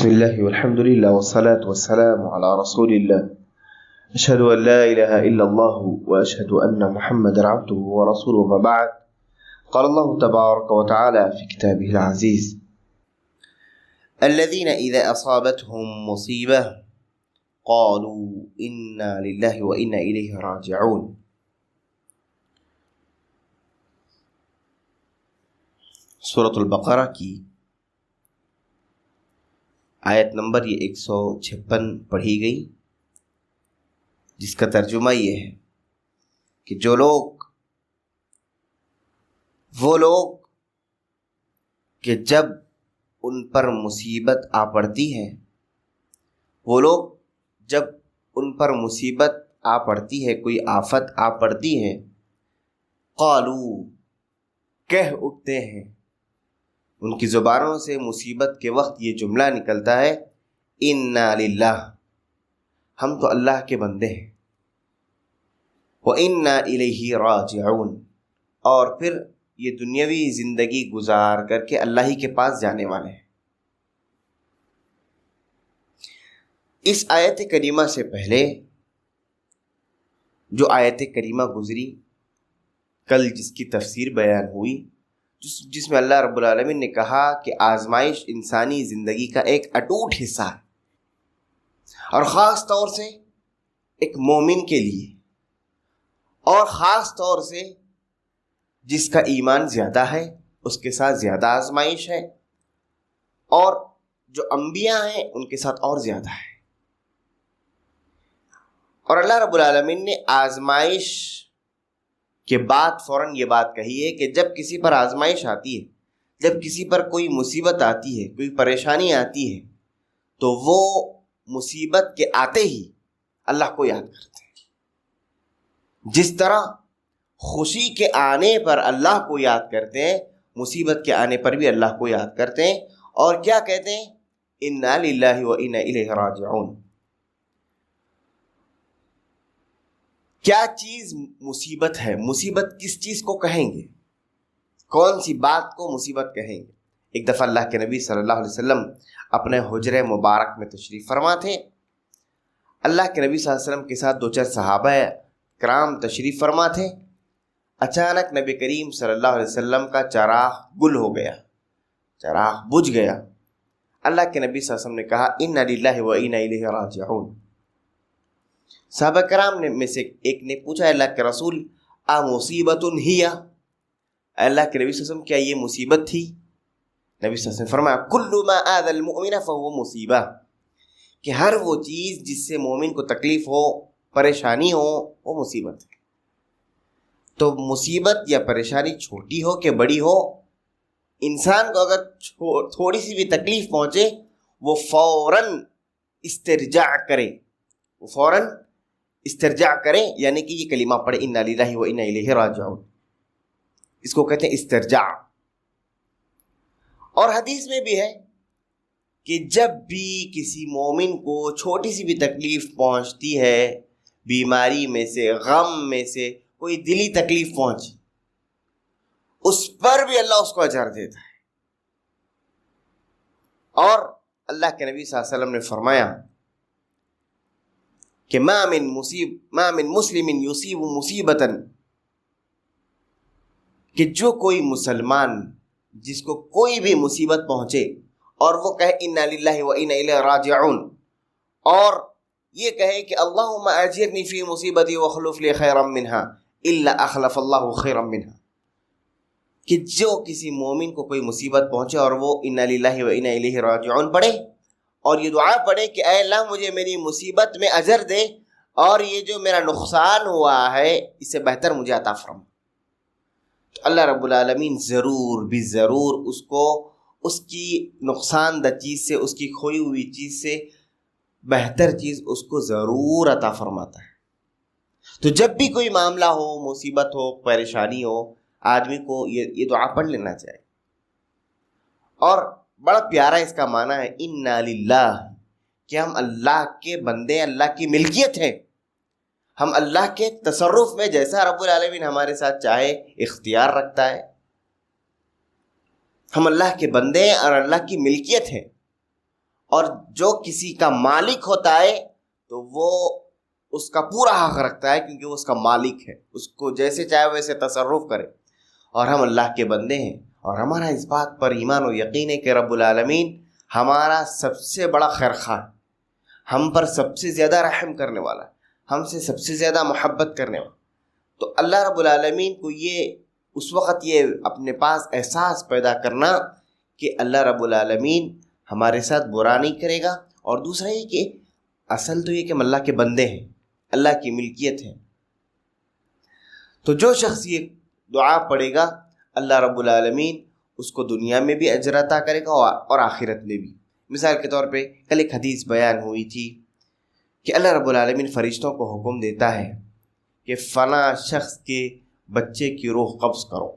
بسم الله والحمد لله والصلاة والسلام على رسول الله أشهد أن لا إله إلا الله وأشهد أن محمدا عبده ورسوله وما بعد. قال الله تبارك وتعالى في كتابه العزيز: الذين إذا أصابتهم مصيبة قالوا إنا لله وإنا إليه راجعون. سورة البقرہ کی آیت نمبر 156 پڑھی گئی، جس کا ترجمہ یہ ہے کہ وہ لوگ کہ جب ان پر مصیبت آ پڑتی ہے، کوئی آفت آ پڑتی ہے، قالو کہہ اٹھتے ہیں، ان کی زبانوں سے مصیبت کے وقت یہ جملہ نکلتا ہے، انا للہ، ہم تو اللہ کے بندے ہیں، وَإِنَّا إِلَيْهِ راجعون، اور پھر یہ دنیاوی زندگی گزار کر کے اللہ ہی کے پاس جانے والے ہیں۔ اس آیت کریمہ سے پہلے جو آیت کریمہ گزری، کل جس کی تفسیر بیان ہوئی، جس میں اللہ رب العالمین نے کہا کہ آزمائش انسانی زندگی کا ایک اٹوٹ حصہ ہے، اور خاص طور سے ایک مومن کے لیے، اور خاص طور سے جس کا ایمان زیادہ ہے اس کے ساتھ زیادہ آزمائش ہے، اور جو انبیاء ہیں ان کے ساتھ اور زیادہ ہے۔ اور اللہ رب العالمین نے آزمائش کے بعد فوراً یہ بات کہی ہے کہ جب کسی پر آزمائش آتی ہے، جب کسی پر کوئی مصیبت آتی ہے، کوئی پریشانی آتی ہے، تو وہ مصیبت کے آتے ہی اللہ کو یاد کرتے ہیں۔ جس طرح خوشی کے آنے پر اللہ کو یاد کرتے ہیں، مصیبت کے آنے پر بھی اللہ کو یاد کرتے ہیں، اور کیا کہتے ہیں؟ انا للہ و انا الیہ راجعون۔ کیا چیز مصیبت ہے؟ مصیبت کس چیز کو کہیں گے؟ کون سی بات کو مصیبت کہیں گے؟ ایک دفعہ اللہ کے نبی صلی اللہ علیہ وسلم اپنے حجرہ مبارک میں تشریف فرما تھے۔ اللہ کے نبی صلی اللہ علیہ وسلم کے ساتھ 2-4 صحابہ کرام تشریف فرما تھے۔ اچانک نبی کریم صلی اللہ علیہ وسلم کا چراغ گل ہو گیا، چراغ بجھ گیا۔ اللہ کے نبی صلی اللہ علیہ وسلم نے کہا، انا للہ و انا الیہ راجعون۔ صحابہ کرام میں سے ایک نے پوچھا، اللہ کے رسول، مصیبت ہی؟ اللہ کے نبی صلی اللہ علیہ وسلم، کیا یہ مصیبت تھی؟ نبی صلی اللہ علیہ وسلم فرمایا، کل ما آذى المؤمن فهو مصیبہ، کہ ہر وہ چیز جس سے مومن کو تکلیف ہو، پریشانی ہو، وہ مصیبت ہے۔ تو مصیبت یا پریشانی چھوٹی ہو کہ بڑی ہو، انسان کو اگر تھوڑی سی بھی تکلیف پہنچے، وہ فوراً استرجاع کریں، یعنی کہ یہ کلمہ پڑھے، انا للہ و انا الیہ راجعون، اس کو کہتے ہیں استرجاع۔ اور حدیث میں بھی ہے کہ جب بھی کسی مومن کو چھوٹی سی بھی تکلیف پہنچتی ہے، بیماری میں سے، غم میں سے کوئی دلی تکلیف پہنچی، اس پر بھی اللہ اس کو اجر دیتا ہے۔ اور اللہ کے نبی صلی اللہ علیہ وسلم نے فرمایا کہ ما من مسلم یصیب مصیبتا، کہ جو کوئی مسلمان جس کو کوئی بھی مصیبت پہنچے اور وہ کہے انا للہ و انا الیہ راجعون، اور یہ کہے کہ اللہم اجرنی فی مصیبتی واخلف لی خیرا منہا الا اخلف اللہ خیرا منہا، کہ جو کسی مومن کو کوئی مصیبت پہنچے اور وہ انا للہ و انا الیہ راجعون پڑھے، اور یہ دعا پڑھے کہ اے اللہ مجھے میری مصیبت میں اجر دے، اور یہ جو میرا نقصان ہوا ہے اس سے بہتر مجھے عطا فرما، تو اللہ رب العالمین ضرور بھی ضرور اس کو اس کی نقصان دہ چیز سے، اس کی کھوئی ہوئی چیز سے بہتر چیز اس کو ضرور عطا فرماتا ہے۔ تو جب بھی کوئی معاملہ ہو، مصیبت ہو، پریشانی ہو، آدمی کو یہ دعا پڑھ لینا چاہیے۔ اور بڑا پیارا اس کا معنی ہے، انا للہ، کہ ہم اللہ کے بندے، اللہ کی ملکیت ہیں، ہم اللہ کے تصرف میں جیسا رب العالمین ہمارے ساتھ چاہے اختیار رکھتا ہے، ہم اللہ کے بندے ہیں اور اللہ کی ملکیت ہیں، اور جو کسی کا مالک ہوتا ہے تو وہ اس کا پورا حق رکھتا ہے، کیونکہ وہ اس کا مالک ہے، اس کو جیسے چاہے ویسے تصرف کرے۔ اور ہم اللہ کے بندے ہیں، اور ہمارا اس بات پر ایمان و یقین ہے کہ رب العالمین ہمارا سب سے بڑا خیر خواہ، ہم پر سب سے زیادہ رحم کرنے والا، ہم سے سب سے زیادہ محبت کرنے والا۔ تو اللہ رب العالمین کو یہ اس وقت یہ اپنے پاس احساس پیدا کرنا کہ اللہ رب العالمین ہمارے ساتھ برا نہیں کرے گا، اور دوسرا یہ کہ اصل تو یہ کہ ہم اللہ کے بندے ہیں، اللہ کی ملکیت ہے۔ تو جو شخص یہ دعا پڑھے گا اللہ رب العالمین اس کو دنیا میں بھی اجر عطا کرے گا اور آخرت میں بھی۔ مثال کے طور پہ کل ایک حدیث بیان ہوئی تھی کہ اللہ رب العالمین فرشتوں کو حکم دیتا ہے کہ فلاں شخص کے بچے کی روح قبض کرو۔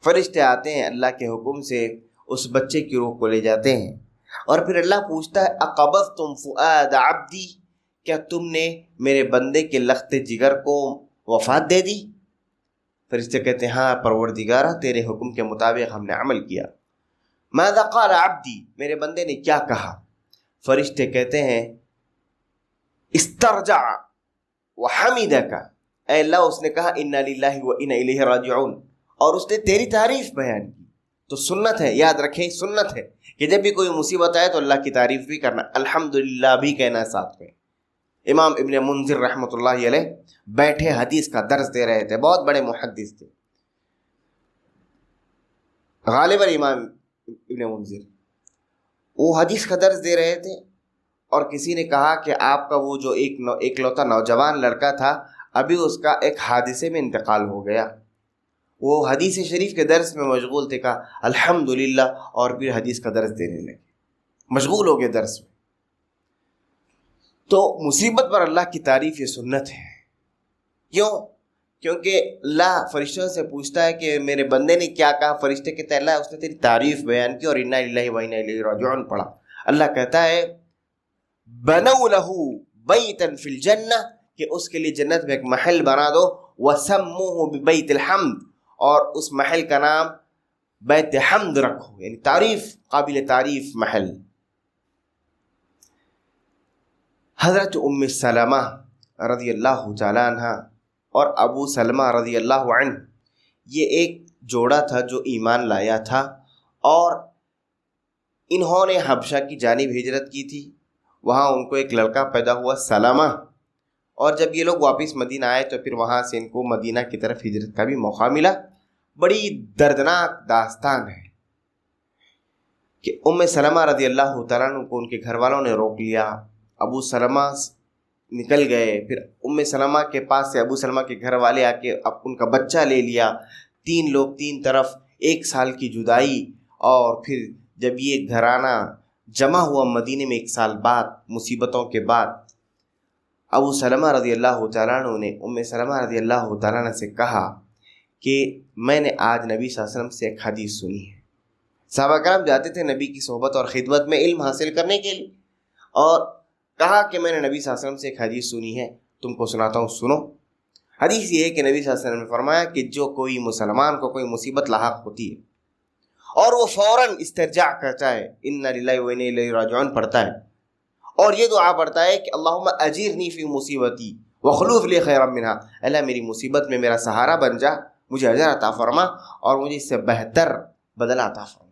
فرشتے آتے ہیں اللہ کے حکم سے، اس بچے کی روح کو لے جاتے ہیں، اور پھر اللہ پوچھتا ہے اقبضتم فؤاد عبدی، کیا تم نے میرے بندے کے لخت جگر کو وفات دے دی؟ فرشتے کہتے ہیں ہاں پروردگارا، تیرے حکم کے مطابق ہم نے عمل کیا۔ ماذا قال عبدی، میرے بندے نے کیا کہا؟ فرشتے کہتے ہیں استرجع وحمدک، اے اللہ اس نے کہا انا للہ و انا الیہ راجعون، اور اس نے تیری تعریف بیان کی۔ تو سنت ہے، یاد رکھیں سنت ہے کہ جب بھی کوئی مصیبت آئے تو اللہ کی تعریف بھی کرنا، الحمدللہ بھی کہنا ساتھ میں۔ امام ابن منذر رحمۃ اللہ علیہ بیٹھے حدیث کا درس دے رہے تھے، بہت بڑے محدث تھے غالباً امام ابن منذر، وہ حدیث کا درس دے رہے تھے، اور کسی نے کہا کہ آپ کا وہ جو ایک لوتا نوجوان لڑکا تھا ابھی اس کا ایک حادثے میں انتقال ہو گیا۔ وہ حدیث شریف کے درس میں مشغول تھے، کہا الحمدللہ، اور پھر حدیث کا درس دینے لگے، مشغول ہو گئے درس میں۔ تو مصیبت پر اللہ کی تعریف یہ سنت ہے۔ کیوں؟ کیونکہ اللہ فرشتوں سے پوچھتا ہے کہ میرے بندے نے کیا کہا، فرشتے کہتے ہیں اللہ اس نے تیری تعریف بیان کی اور انا للہ و انا الیہ راجعون پڑھا۔ اللہ کہتا ہے بنوا لہ بیتا فی الجنہ، کہ اس کے لیے جنت میں ایک محل بنا دو، وسموہ ببیت الحمد، اور اس محل کا نام بیت حمد رکھو، یعنی تعریف، قابل تعریف محل۔ حضرت ام سلمہ رضی اللہ تعالیٰ عنہ اور ابو سلمہ رضی اللہ عنہ، یہ ایک جوڑا تھا جو ایمان لایا تھا، اور انہوں نے حبشہ کی جانب ہجرت کی تھی۔ وہاں ان کو ایک لڑکا پیدا ہوا سلمہ، اور جب یہ لوگ واپس مدینہ آئے تو پھر وہاں سے ان کو مدینہ کی طرف ہجرت کا بھی موقع ملا۔ بڑی دردناک داستان ہے کہ ام سلمہ رضی اللہ تعالیٰ عنہ کو ان کے گھر والوں نے روک لیا، ابو سلمہ نکل گئے، پھر ام سلمہ کے پاس سے ابو سلمہ کے گھر والے آ کے اب ان کا بچہ لے لیا، 3 لوگ 3 طرف، 1 سال کی جدائی، اور پھر جب یہ گھرانہ جمع ہوا مدینے میں 1 سال بعد، مصیبتوں کے بعد، ابو سلمہ رضی اللہ تعالیٰ عنہ نے ام سلمہ رضی اللہ تعالیٰ عنہ سے کہا کہ میں نے آج نبی صلی اللہ علیہ وسلم سے ایک حدیث سنی ہے۔ صحابہ کرام جاتے تھے نبی کی صحبت اور خدمت میں علم حاصل کرنے کے لیے، اور کہا کہ میں نے نبی صلی اللہ علیہ وسلم سے ایک حدیث سنی ہے، تم کو سناتا ہوں، سنو۔ حدیث یہ ہے کہ نبی صلی اللہ علیہ وسلم نے فرمایا کہ جو کوئی مسلمان کو کوئی مصیبت لاحق ہوتی ہے اور وہ فوراً استرجاع کرتا ہے، انا للہ و انا الیہ راجعون پڑھتا ہے، اور یہ دعا پڑھتا ہے کہ اللہم اجرنی فی مصیبتی وخلوف لی خیرا منہا، اللہ میری مصیبت میں میرا سہارا بن جا، مجھے اجر عطا فرما اور مجھے اس سے بہتر بدلہ عطا فرما۔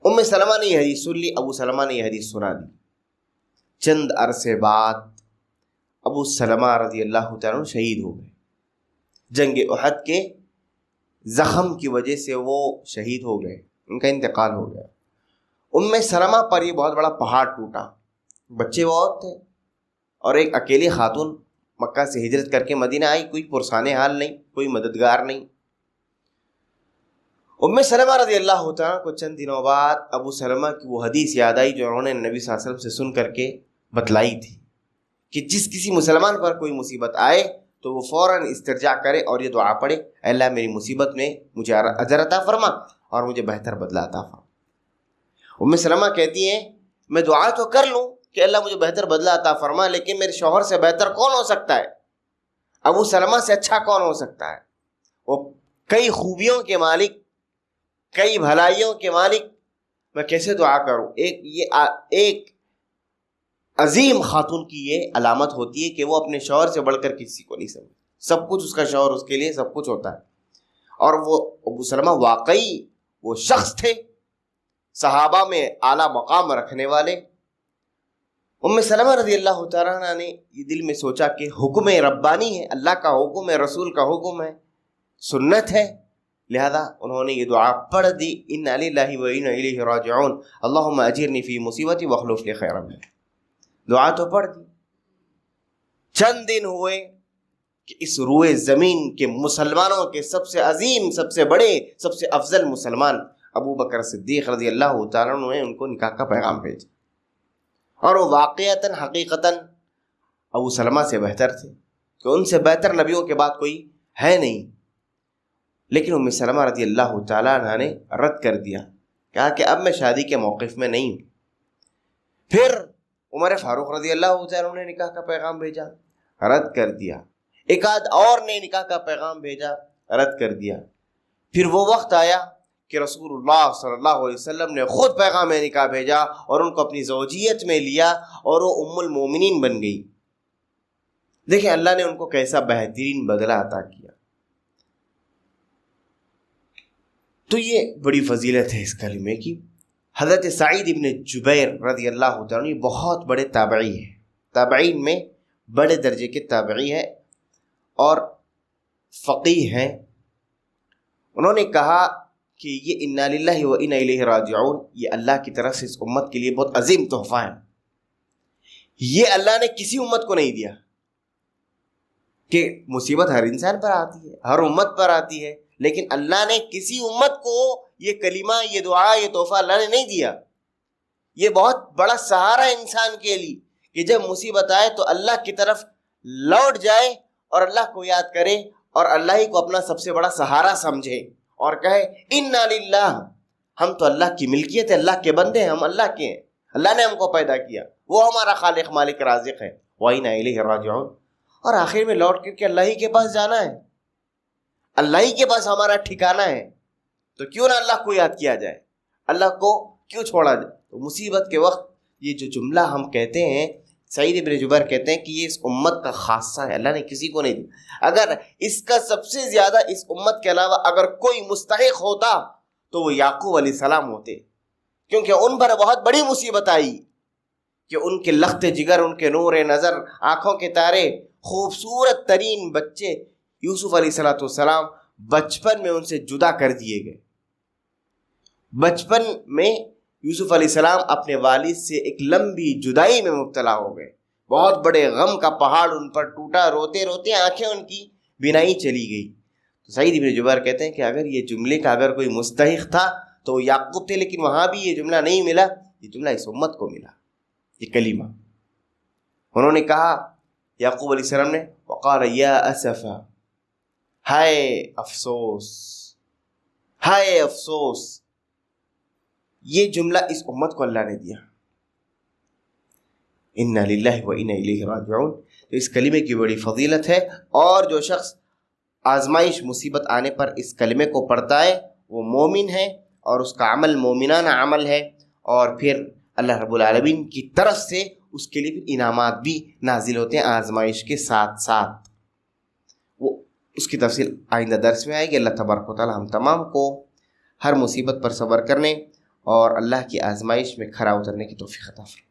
ام سلمہ نے یہ حدیث سن لی، ابو سلمہ نے یہ حدیث سنا دی۔ چند عرصے بعد ابو سلمہ رضی اللہ تعالیٰ عنہ شہید ہو گئے، جنگ احد کے زخم کی وجہ سے وہ شہید ہو گئے، ان کا انتقال ہو گیا۔ ام سلمہ پر یہ بہت بڑا پہاڑ ٹوٹا، بچے بہت تھے، اور ایک اکیلی خاتون مکہ سے ہجرت کر کے مدینہ آئی، کوئی پرسان حال نہیں، کوئی مددگار نہیں۔ ام سلمہ رضی اللہ تعالیٰ کو چند دنوں بعد ابو سلمہ کی وہ حدیث یاد آئی جو انہوں نے نبی صلی اللہ علیہ وسلم سے سن کر کے بتلائی تھی کہ جس کسی مسلمان پر کوئی مصیبت آئے تو وہ فوراً استرجاع کرے اور یہ دعا پڑھے، اے اللہ میری مصیبت میں مجھے اجر عطا فرما اور مجھے بہتر بدلہ عطا فرما۔ ام سلمہ کہتی ہیں میں دعا تو کر لوں کہ اللہ مجھے بہتر بدلہ عطا فرما، لیکن میرے شوہر سے بہتر کون ہو سکتا ہے، ابو سلمہ سے اچھا کون ہو سکتا ہے، وہ کئی خوبیوں کے مالک، کئی بھلائیوں کے مالک، میں کیسے دعا کروں؟ ایک عظیم خاتون کی یہ علامت ہوتی ہے کہ وہ اپنے شوہر سے بڑھ کر کسی کو نہیں سمجھتی، سب کچھ اس کا شوہر اس کے لیے سب کچھ ہوتا ہے۔ اور وہ ابو سلمہ واقعی وہ شخص تھے صحابہ میں اعلیٰ مقام رکھنے والے۔ ام سلمہ رضی اللہ تعالیٰ عنہ نے یہ دل میں سوچا کہ حکم ربانی ہے، اللہ کا حکم ہے، رسول کا حکم ہے، سنت ہے، لہذا انہوں نے یہ دعا پڑھ دی، انا للہ و انا الیہ راجعون اللہم اجرنی فی مصیبتی واخلف لی خیرا منہا۔ دعا تو پڑھ دی۔ چند دن ہوئے کہ اس روئے زمین کے مسلمانوں کے سب سے عظیم، سب سے بڑے، سب سے افضل مسلمان ابو بکر صدیق رضی اللہ تعالیٰ عنہ نے ان کو نکاح کا پیغام بھیجا، اور وہ واقعتاً حقیقتاً ابو سلمہ سے بہتر تھے کہ ان سے بہتر نبیوں کے بعد کوئی ہے نہیں، لیکن ام سلمہ رضی اللہ تعالیٰ عنہ نے رد کر دیا، کہا کہ اب میں شادی کے موقف میں نہیں ہوں۔ پھر عمر فاروق رضی اللہ تعالیٰ عنہ نے نکاح کا پیغام بھیجا، رد کر دیا۔ ایک آدھ اور نے نکاح کا پیغام بھیجا، رد کر دیا۔ پھر وہ وقت آیا کہ رسول اللہ صلی اللہ علیہ وسلم نے خود پیغام نکاح بھیجا اور ان کو اپنی زوجیت میں لیا اور وہ ام المومنین بن گئی۔ دیکھیں اللہ نے ان کو کیسا بہترین بدلہ عطا کیا۔ تو یہ بڑی فضیلت ہے اس کلمے کی۔ حضرت سعید ابن جبیر رضی اللہ تعالیٰ عنہ بہت بڑے تابعی ہیں، تابعین میں بڑے درجے کے تابعی ہیں اور فقیہ ہیں۔ انہوں نے کہا کہ یہ انا للہ و انا الیہ راجعون یہ اللہ کی طرف سے اس امت کے لیے بہت عظیم تحفہ ہے۔ یہ اللہ نے کسی امت کو نہیں دیا، کہ مصیبت ہر انسان پر آتی ہے، ہر امت پر آتی ہے، لیکن اللہ نے کسی امت کو یہ کلمہ، یہ دعا، یہ تحفہ اللہ نے نہیں دیا۔ یہ بہت بڑا سہارا انسان کے لیے کہ جب مصیبت آئے تو اللہ کی طرف لوٹ جائے اور اللہ کو یاد کرے اور اللہ ہی کو اپنا سب سے بڑا سہارا سمجھے اور کہے انا للہ، ہم تو اللہ کی ملکیت ہے، اللہ کے بندے ہیں، ہم اللہ کے ہیں، اللہ نے ہم کو پیدا کیا، وہ ہمارا خالق مالک رازق ہے، وَإِنَّا إِلَيْهِ رَاجِعُونَ۔ اور آخر میں لوٹ کر کے اللہ ہی کے پاس جانا ہے، اللہ ہی کے پاس ہمارا ٹھکانہ ہے، تو کیوں نہ اللہ کو یاد کیا جائے، اللہ کو کیوں چھوڑا جائے۔ تو مصیبت کے وقت یہ جو جملہ ہم کہتے ہیں، سعید ابن جبیر کہتے ہیں کہ یہ اس امت کا خاصہ ہے، اللہ نے کسی کو نہیں دیا۔ اگر اس کا سب سے زیادہ اس امت کے علاوہ اگر کوئی مستحق ہوتا تو وہ یعقوب علیہ السلام ہوتے، کیونکہ ان پر بہت بڑی مصیبت آئی کہ ان کے لخت جگر، ان کے نور نظر، آنکھوں کے تارے، خوبصورت ترین بچے یوسف علیہ السلام بچپن میں ان سے جدا کر دیے گئے۔ بچپن میں یوسف علیہ السلام اپنے والد سے ایک لمبی جدائی میں مبتلا ہو گئے، بہت بڑے غم کا پہاڑ ان پر ٹوٹا، روتے روتے آنکھیں ان کی بینائی چلی گئی۔ تو سعید ابن جبیر کہتے ہیں کہ اگر یہ جملے کا اگر کوئی مستحق تھا تو وہ یعقوب تھے، لیکن وہاں بھی یہ جملہ نہیں ملا، یہ جملہ اس امت کو ملا، یہ کلمہ۔ انہوں نے کہا یعقوب علیہ السلام نے وقال یا اسفا، ہائے افسوس، ہائے افسوس، یہ جملہ اس امت کو اللہ نے دیا، انا للہ و انا الیہ راجعون۔ تو اس کلمے کی بڑی فضیلت ہے، اور جو شخص آزمائش مصیبت آنے پر اس کلمے کو پڑھتا ہے وہ مومن ہے، اور اس کا عمل مومنانہ عمل ہے، اور پھر اللہ رب العالمین کی طرف سے اس کے لیے پھر انعامات بھی نازل ہوتے ہیں آزمائش کے ساتھ ساتھ۔ وہ اس کی تفصیل آئندہ درس میں آئے گی۔ اللہ تبارک و تعالی ہم تمام کو ہر مصیبت پر صبر کرنے اور اللہ کی آزمائش میں کھرا اترنے کی توفیق عطا فرمائے۔